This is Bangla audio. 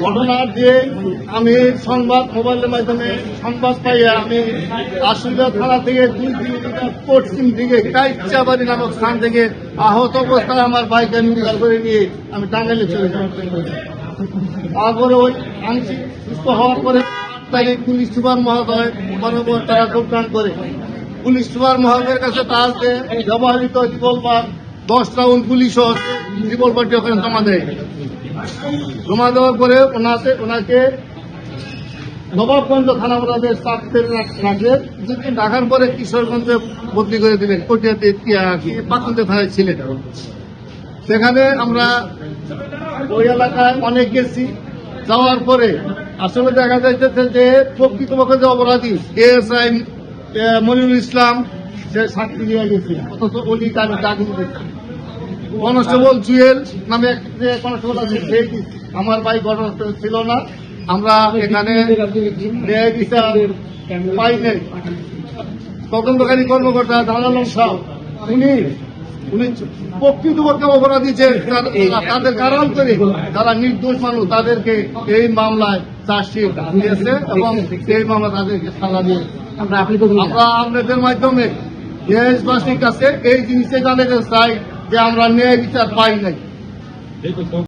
ঘটনার যে আমি সংবাদ মোবাইলের মাধ্যমে সংবাদ পাইয়া আমি আশুলিয়া থানা থেকে 2 কিলোমিটার পশ্চিম দিকে কাইচাবাড়ি নামক স্থান থেকে আহত অবস্থায় আমার বাইকে উদ্ধার করে নিয়ে আমি টাঙ্গাইলে চলে যাই। তারপরে ওই আংশিক সুস্থ হওয়ার পরে 8 তারিখ পুলিশ সুপার মহোদয় বরাবর তারা যোগদান করে পুলিশ সুপার মহোদয়ের কাছে তাকে ব্যবহৃত রিভলভার 10 রাউন্ড পুলিশ রিভলভারটি ওখানে জমা দেয়। জমা দেওয়ার পরে ওনাকে নবাবগঞ্জ থানা ওনাদের চাপতে রাখে। রাখার পরে কিশোরগঞ্জে বদলি করে দিলেন, কটিয়াতে পাকুন্দে থানায় ছিলেন। সেখানে আমরা ওই এলাকায় অনেক গেছি। যাওয়ার পরে আসলে দেখা যাইতেছে যে প্রকৃতপক্ষে যে অপরাধী এএসআই মনিরুল ইসলাম সে সাক্ষী দিয়ে গেছে, অথচ ওলি তার ডাকি দিয়েছে। কনস্টেবল জুয়েল নামে যে কনস্টেবল আছে আমার ভাই ঘটনাস্থলে ছিল না। আমরা এখানে ন্যায় বিচার পাই নাই। তদন্তকারী কর্মকর্তা জানালাম সাহেব উনি প্রকৃতপক্ষে অপরাধী যে তাদের কারণ করে যারা নির্দোষ মানুষ তাদেরকে এই মামলায় চার্জশিট দিয়েছে এবং সেই মামলা তাদেরকে সাজা দিয়েছে। আমরা আপনাদের মাধ্যমে দেশবাসীর কাছে এই জিনিসে জানাতে চাই যে আমরা ন্যায় বিচার পাই নাই।